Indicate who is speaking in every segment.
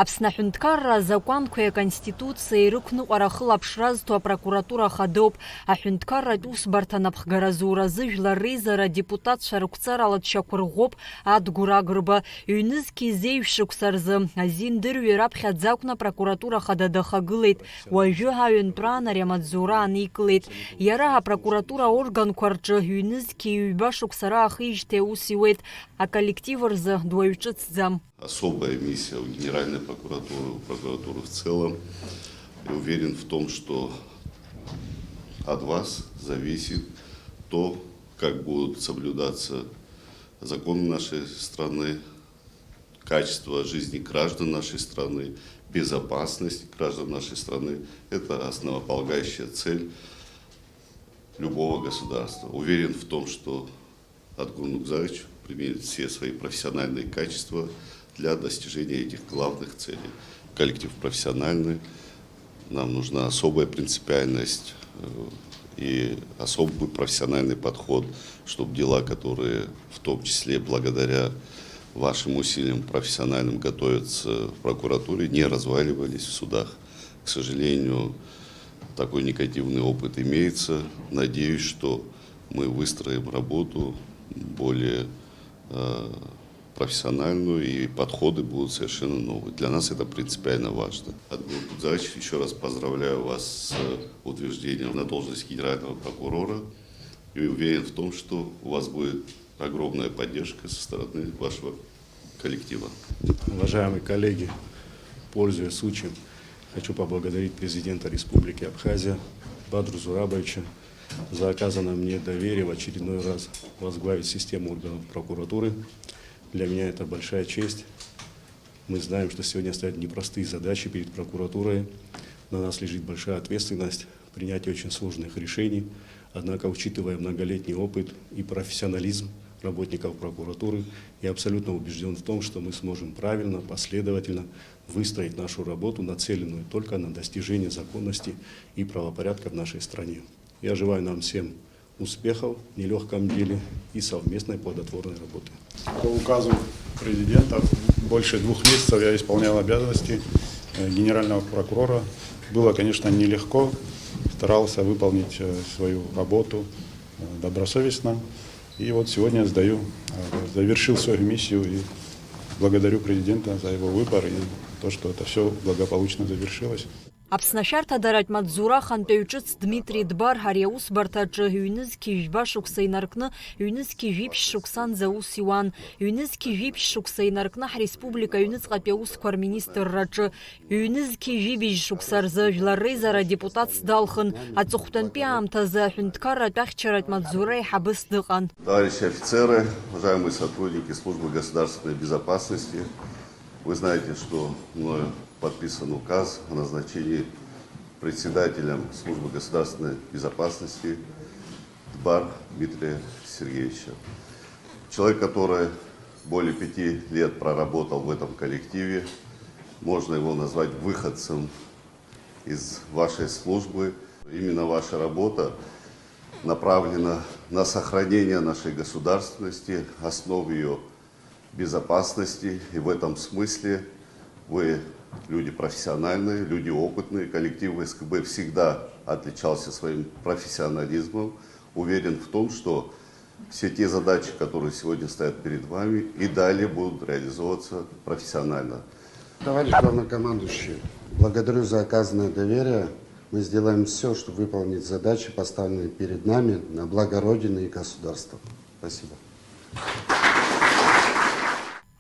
Speaker 1: Аԥсны аҳәынҭқарра азакәанқәеи аконституциеи рықәныҟәара хылаԥшразҭо апрокуратура хадоуп. Аҳәынҭқарратә усбарҭа напхгаразуразы жәлар реизара адепутатцәа рықәҵарала дшьақәырӷәӷәоуп Адгәыр Агрба. Ҩнызқьи зеиҩшықәса рзы азин дырҩыр аԥхьаӡакәны апрокуратура хада дахагылеит. Уажәы ҳаҩынтәраан ари амаҵзура аникылеит. Иара апрокуратура органқәа рҿы ҩнызқьи ҩба шықәса раахижьҭеи аус иуеит. Аколлектив рзы дуаҩ ҿыцӡам.
Speaker 2: Особая миссия у Генеральной прокуратуры, у прокуратуры в целом. И уверен в том, что от вас зависит то, как будут соблюдаться законы нашей страны, качество жизни граждан нашей страны, безопасность граждан нашей страны. Это основополагающая цель любого государства. Уверен в том, что Адгур Нукзарович применит все свои профессиональные качества для достижения этих главных целей. Коллектив профессиональный, нам нужна особая принципиальность и особый профессиональный подход, чтобы дела, которые в том числе благодаря вашим усилиям профессиональным готовятся в прокуратуре, не разваливались в судах. К сожалению, такой негативный опыт имеется. Надеюсь, что мы выстроим работу более профессиональную, и подходы будут совершенно новые. Для нас это принципиально важно. Адгур Нукзарович, еще раз поздравляю вас с утверждением на должность генерального прокурора и уверен в том, что у вас будет огромная поддержка со стороны вашего коллектива.
Speaker 3: Уважаемые коллеги, пользуясь случаем, хочу поблагодарить президента Республики Абхазия Бадру Зурабовича за оказанное мне доверие в очередной раз возглавить систему органов прокуратуры. Для меня это большая честь. Мы знаем, что сегодня стоят непростые задачи перед прокуратурой. На нас лежит большая ответственность в принятии очень сложных решений. Однако, учитывая многолетний опыт и профессионализм работников прокуратуры, я абсолютно убежден в том, что мы сможем правильно, последовательно выстроить нашу работу, нацеленную только на достижение законности и правопорядка в нашей стране. Я желаю нам всем успехов в нелегком деле и совместной плодотворной работы.
Speaker 4: По указу президента больше 2 месяцев я исполнял обязанности генерального прокурора. Было, конечно, нелегко, старался выполнить свою работу добросовестно. И вот сегодня завершил свою миссию и благодарю президента за его выбор и то, что это все благополучно завершилось.
Speaker 1: Аԥсны ашәарҭадаратә маҵзура хантәаҩ ҿыц Дмитри Дбар ари аусбарҭаҿы ҩнызқьи жәба шықәса инаркны ҩнызқьи жәиԥшь шықәсанӡа аус иуан. Ҩнызқьи жәиԥшь шықәса инаркны ҳреспублика аҩныҵҟатәи аусқәа рминистрраҿы ҩнызқьи жәибжь шықәса рзы жәлар реизара адепутатс далхын. Аҵыхәтәантәи аамҭазы аҳәынҭқарратә ахьчаратә маҵзура еиҳабыс дыҟан.
Speaker 2: Товарищи офицеры, уважаемые сотрудники службы государственной безопасности, вы знаете, что мною подписан указ о назначении председателем службы государственной безопасности Дбар Дмитрия Сергеевича. Человек, который более 5 лет проработал в этом коллективе, можно его назвать выходцем из вашей службы. Именно ваша работа направлена на сохранение нашей государственности, основ ее безопасности, и в этом смысле вы люди профессиональные, люди опытные. Коллектив СКБ всегда отличался своим профессионализмом. Уверен в том, что все те задачи, которые сегодня стоят перед вами, и далее будут реализовываться профессионально.
Speaker 5: Товарищ главнокомандующий, благодарю за оказанное доверие. Мы сделаем все, чтобы выполнить задачи, поставленные перед нами на благо Родины и государства. Спасибо.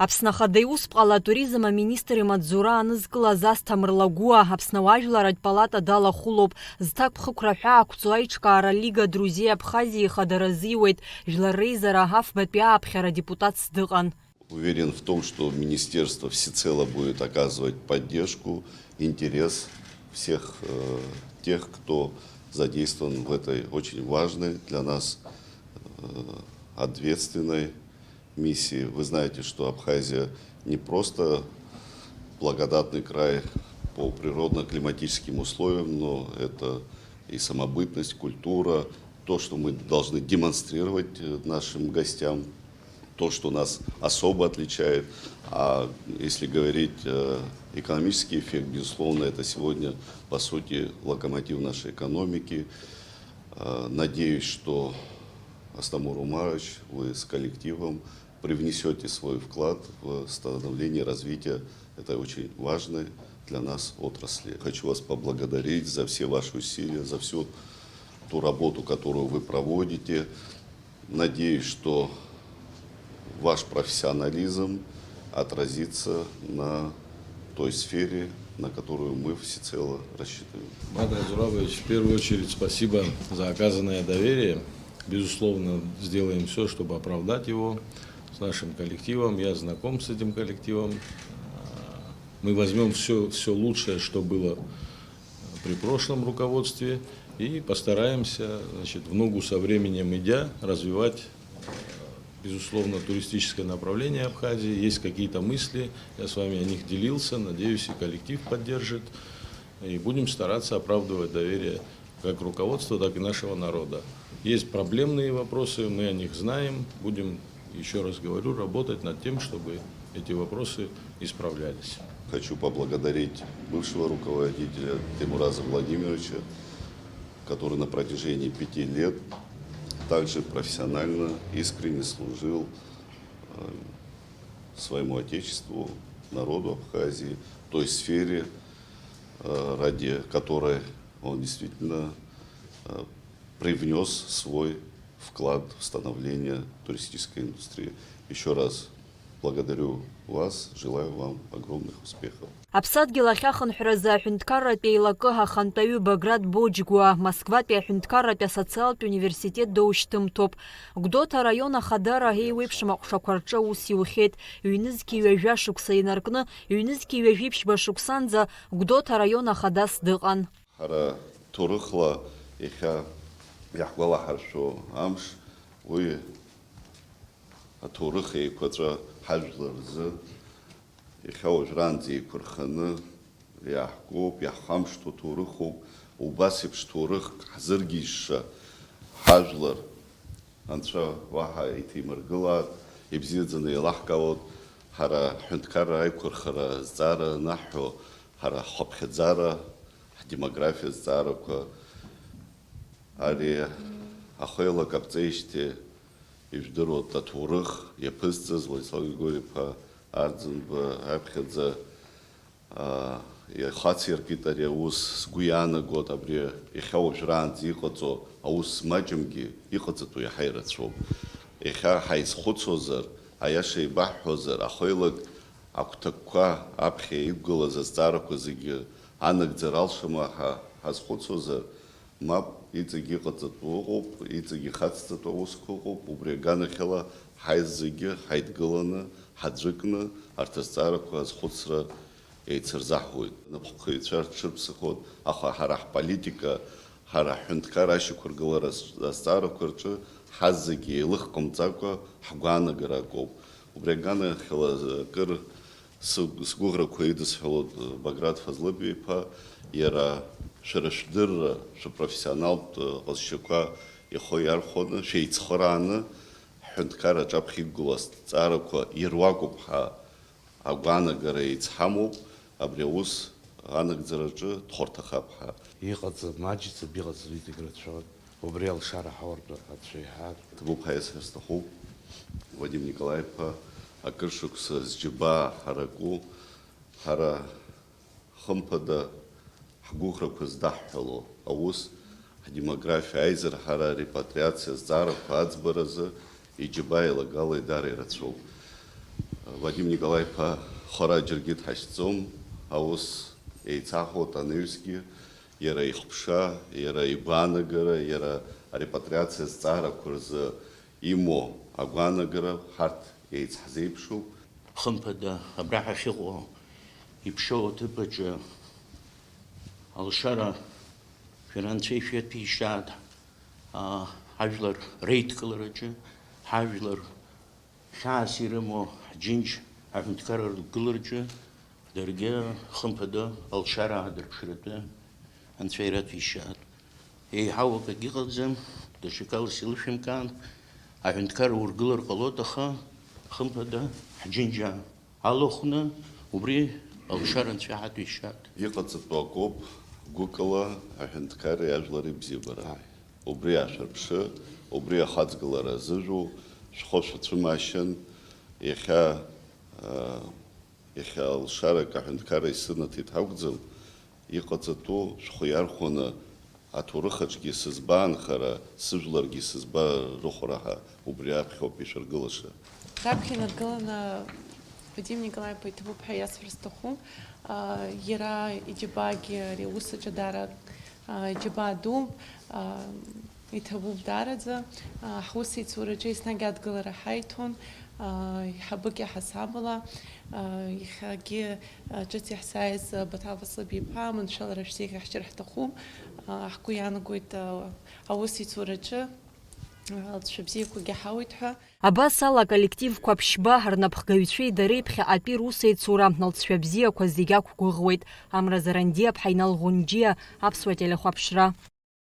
Speaker 1: Аԥсны ахада иус ҟалатуризм аминистр имаҵзура анызкылаз Асҭамыр Лагәуа Аԥсны ауаажәларатә палата далахәылоуп. Зҭак ԥхықәра ҳәа ақәҵо аиҿкаара лига Друзей Абхазии ихадара азиуеит. Жәлар реизара афбатәи ааԥхьара депутатс дыҟан.
Speaker 2: Уверен в том, что министерство всецело будет оказывать поддержку, интерес всех тех, кто задействован в этой очень важной для нас ответственной миссии. Вы знаете, что Абхазия не просто благодатный край по природно-климатическим условиям, но это и самобытность, культура, то, что мы должны демонстрировать нашим гостям, то, что нас особо отличает. А если говорить экономический эффект, безусловно, это сегодня, по сути, локомотив нашей экономики. Надеюсь, что Астамур Умарович, вы с коллективом привнесете свой вклад в становление, развитие этой очень важной для нас отрасли. Хочу вас поблагодарить за все ваши усилия, за всю ту работу, которую вы проводите. Надеюсь, что ваш профессионализм отразится на той сфере, на которую мы всецело рассчитываем.
Speaker 6: Бадр Зурабович, в первую очередь спасибо за оказанное доверие. Безусловно, сделаем все, чтобы оправдать его с нашим коллективом. Я знаком с этим коллективом. Мы возьмем все лучшее, что было при прошлом руководстве, и постараемся, значит, в ногу со временем идя, развивать, безусловно, туристическое направление Абхазии. Есть какие-то мысли, я с вами о них делился, надеюсь, и коллектив поддержит. И будем стараться оправдывать доверие как руководства, так и нашего народа. Есть проблемные вопросы, мы о них знаем. Будем, еще раз говорю, работать над тем, чтобы эти вопросы исправлялись.
Speaker 2: Хочу поблагодарить бывшего руководителя Теймураза Владимировича, который на протяжении 5 лет также профессионально, искренне служил своему отечеству, народу Абхазии, той сфере, ради которой он действительно привнес свой вклад в становление туристической индустрии. Еще раз благодарю вас, желаю вам огромных успехов.
Speaker 1: Аԥсадгьыл ахьахынҳәразы аҳәынҭқарратә еилакы ахантаҩы Баграт Боџьгәа Москватәи аҳәынҭқарратә асоциалтә университет доушьҭымҭоуп. Гәдоуҭа араион ахадара еиуеиԥшым аҟәшақәа рҿы аус иухьеит. Ҩнызқьи ҩажәа шықәса инаркны, ҩнызқьи ҩажәиԥшьба шықәсанӡа Гәдоуҭа араион ахадас дыҟан.
Speaker 2: Ҳара ҭоурыхла иахьа иаҳгәалаҳаршәо амш, уи аҭоурых еиқәаҵәа ҳажәлар рзы иахьа уажәраанӡа еиқәырханы иаҳкуп, иаҳхамшҭуа ҭоурыхуп, убас еиԥш ҭоурыхк ҳзыргьежьша ҳажәлар анцәа уаҳа иҭеимыргылааит, ибзиаӡаны еилаҳкаауеит. Ҳара ҳҳәынҭқарра аиқәырхара зҵаара анаҳҳәо, ҳара ҳхыԥхьаӡара, ҳдемографиа зҵаарақәа, ари ахы еилакаԥҵеижьҭеи ижәдыруа аҭоурых иаԥызҵаз Владислав Григорьев-иԥа Арӡынба аԥхьаӡа ихациркит ари аус, сгәы иаанагоит абри иахьа уажәраанӡа иҟаҵо аус маҷымгьы иҟаҵатәу иаҳа ирацәоуп. Иахьа ҳаизхәыцуазар, аиаша еибаҳҳәозар, ахеилак агәҭакқәа аԥхьа иқәгылаз азҵаарақәа зегьы анагӡара алшама ҳазхәыцуазар, мап, иҵегьы иҟаҵатәу ыҟоуп, иҵегьы ихацҵатәу аусқәа ыҟоуп, убри аганахьала ҳаи зегьы ҳаидгыланы, ҳаӡәыкны арҭ азҵаарақәа азхәыцра еицырзаҳуеит. Напхәқәеицәа рҽырԥсахоит, аха ҳара ҳполитика, ҳара ҳҳәынҭқарра ашьақәыргылара азҵаарақәа рҿы ҳаз зегьы еилыхҟамҵакәа ҳгәаанагара акоуп. Убри аганахьала акыр сгәыӷрақәа идысҳәалоит Баграт Фазлыпиа-иԥа, иара шәара шәдырра, шәапрофессионалтә ҟазшьақәа ихы иархәаны, шәеиҵхырааны ҳҳәынҭқарраҿы аԥхьа иқәгылоу азҵаарақәа ируакуп ҳәа агәаанагара еицҳамоуп, абри аус анагӡараҿы дхәарҭахап ҳәа.
Speaker 7: Иҟаҵа маҷӡам, иҟаҵа иҵегь рацәоуп. Убри алшара ҳауартә аӡәы иҳәар.
Speaker 2: Ҭабуп ҳаиасыр сҭахуп, Вадим Николаев-иԥа, акыр шықәса зџьабаа ҳараку, ҳара хымԥада ҳгәыӷрақәа здаҳҳәало аус, ҳдемографиа аизырҳара, репатриациа зҵаарақәа аӡбаразы иџьабаа еилагала идаара ирацәоуп. Вадим Николаев-иԥа хара џьаргьы дҳашьӡом, аус еицаҳауеит анаҩсгьы, иара ихԥша, иара игәаанагара, иара арепатриациа зҵаарақәа рзы имоу агәаанагара ҳарҭ еицҳзеиԥшуп.
Speaker 8: Хымԥада абра ҳахьыҟоу иԥшьоу аҭыԥаҿы алшара шәара анцәа ишәаҭәеишьаат, ҳажәлар реидкылараҿы, ҳажәлар хьаас ирымоу ҳџьынџь аҳәынҭқарра ргылараҿы даргьы хымԥада алшара аадырԥшратәы анцәа ираҭәеишьаат. Еиҳау акагьы ыҟаӡам, даҽакала илышәымкаан, аҳәынҭқарра ургылар ҟалоит, аха хымԥада ҳџьынџьа алыхәны убри алшара анцәа ҳадишьат.
Speaker 2: Иҟаҵатәу акоуп гәыкала аҳәынҭқарреи ажәлари бзиабара. Убри ашәарԥшы, убри ахаҵгылара азыжәу, шәхәы шәацәымаашьан, иахьа алшарак аҳәынҭқарра исынаҭеит ҳакәӡам, иҟаҵатәу шәхәы иархәаны аҭоурыхаҿгьы сызбаанхара, сыжәларгьы сызбарыхәраҳа, убри аԥхьоуп ишәаргылаша.
Speaker 9: Раԥхьа инаргыланы Вадим Николаев иҭабуп-ҳәа иасҳәарц сҭахуп. Иара иџьабаагьы ари аус аҿы даара иџьабаа дуп, иҭабуп даараӡа. Ҳусеицураҿы еснагь адгылара ҳаиҭон, иҳабык иаҳасабала, иахьагьы ҿыц иаҳзааиз Баҭал Васлиԥа аманшәалара шәзеиӷьу ҳшьыр ҳҭахуп. Ҳгәы иаанагоит аусеицураҿы лҵшәа бзиақәагьы ҳауит ҳәа.
Speaker 1: Абас ала коллективқәа ԥшьба рнапхгаҩцәеи дареи ԥхьаҟатәи русеицура лҵшәа бзиақәа зегьы ақәгәыӷуеит. Амра Заранди, Аԥҳа Инал Ӷәынџьиа, Аԥсуа телехәаԥшра.